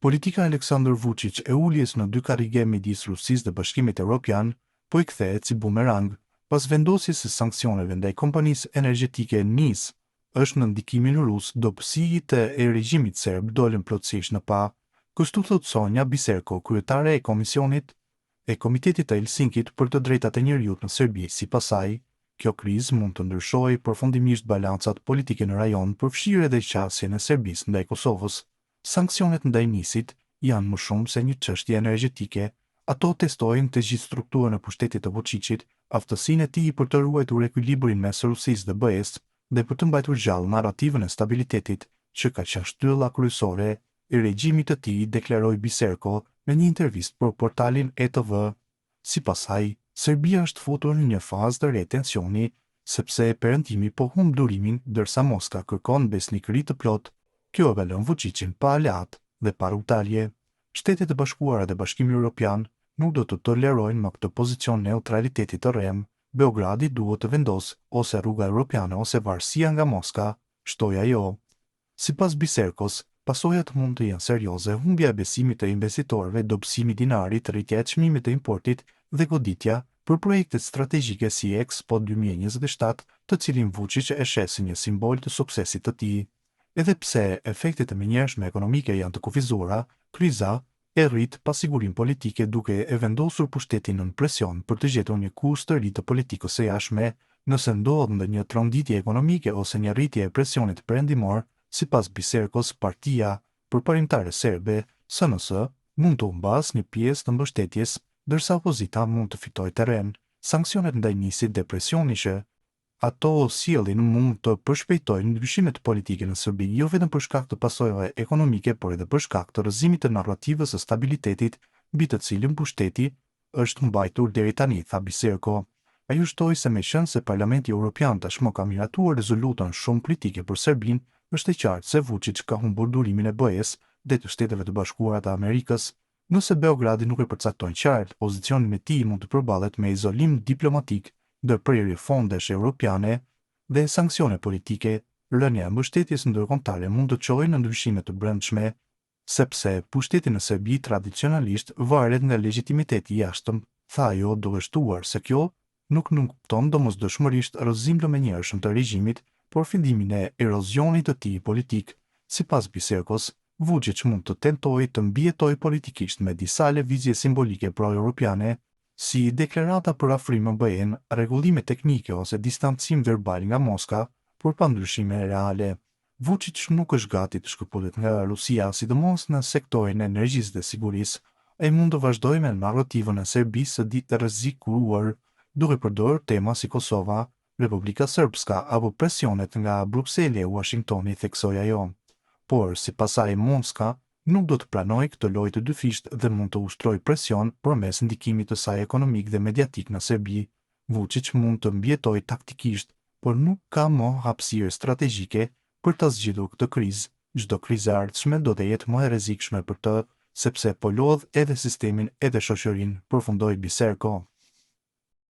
Politika e Aleksandar Vučić e uljes në dy karrige midis Rusisë dhe Bashkimit Evropian po i kthehet si bumerang pas vendosjes së sanksioneve ndaj kompanisë energjetike NIS. Është në ndikimin rus dobësitë e regjimit serb dolën plotësisht në pa, kështu thot Sonja Biserko, kryetare e komisionit e Komitetit të Helsinkit për të drejtat e njerëzit në Serbi. Sipas saj, kjo krizë mund të ndryshojë përfundimisht balancat politike në rajon, përfshirë edhe qasjen e Serbisë ndaj Kosovës. Sanksionet ndaj NIS-it janë më shumë se një çështje energjetike. Ato testojnë të gjithë strukturën e pushtetit të Vučićit, aftësinë e tij për të ruajtur ekuilibrin mes Rusisë dhe BE-s dhe për të mbajtur gjallë narrativën e stabilitetit, që ka qenë shtylla kryesore e regjimit të tij, deklaroi Biserko në një intervistë për portalin ETV. Sipas saj, Serbia është futur në një fazë të re tensioni, sepse perëndimi po humb durimin, ndërsa Moska kërkon besnikëri të plotë. Kjo e lën Vučićin pa aleat dhe pa rrugëtarje. Shtetet e Bashkuara dhe Bashkimi Evropian nuk do të tolerojnë më këtë pozicion neutraliteti të rrem. Beogradi duhet të vendosë ose rruga evropiane ose varësia nga Moska, shtoi ajo. Sipas Biserkos, pasojat mund të jenë serioze: humbja e besimit të investitorëve, dobësimi i dinarit, rritja e çmimit të importit dhe goditja për projektet strategjike si Expo 2027, të cilin Vučić e sheh si një simbol të suksesit të tij. Edhe pse efektet e menjëhershme ekonomike janë të kufizuara, kriza e rrit pasigurinë politike, duke e vendosur pushtetin në presion për të gjetur një kurs të ri të politikës së jashtme. Nëse ndodh ndonjë tronditje ekonomike ose një rritje e presionit perëndimor, sipas Biserkos, Partia Përparimtare Serbe, SNS, mund të humbasë një pjesë të mbështetjes, ndërsa opozita mund të fitojë terren. Sanksionet ndaj NIS-it dhe presioni që ato sjellin mund të përshpejtojnë ndryshimet politike në Serbi, jo vetëm për shkak të pasojave ekonomike, por edhe për shkak të rrëzimit të narrativës së stabilitetit, mbi të cilën pushteti është mbajtur deri tani, tha Biserko. Ai shtoi se meqense Parlamenti Evropian tashmë ka miratuar rezolutën shumë kritike për Serbinë, është e qartë se Vučić ka humbur durimin e BE-s dhe të Shteteve të Bashkuara të Amerikës. Nëse Beogradi nuk e përcakton qartë pozicionin e tij, mund të përballet me izolim diplomatik, ndërprerje fondesh evropiane dhe sanksione politike. Rënja e mbështetjes ndërkombëtare mund të çojë në ndryshime të brendshme, sepse pushteti në Serbi tradicionalisht varet nga legitimiteti i jashtëm, tha ajo, duke shtuar se kjo nuk kupton domosdoshmërisht rrëzim të menjëhershëm të regjimit, por fillimin e erozionit të tij politik. Sipas Biserkos, Vučić mund të tentojë të mbijetojë politikisht me disa lëvizje simbolike pro-europiane, si deklarata për afrim në BE-n, rregullime teknike ose distancim verbal nga Moska, por pa ndryshime reale. Vučić nuk është gati të shkëputet nga Rusia, sidomos në sektorin e energjisë dhe sigurisë. Ai mund të vazhdojë me narrativën e Serbisë së ditë rrezikuar, duke përdorur tema si Kosova, Republika Srpska apo presionet nga Brukseli e Washingtoni, theksoi ajo. Por sipas saj, Moska nuk do të pranojë këtë lojë të dyfisht dhe mund të ushtrojë presion përmes ndikimit të saj ekonomik dhe mediatik në Serbi. Vučić mund të mbijetojë taktikisht, por nuk ka më hapësirë strategjike për ta zgjidhur këtë krizë. Çdo krizë e ardhshme do të jetë më e rrezikshme për të, sepse po lodh edhe sistemin edhe shoqërinë, përfundoi Biserko.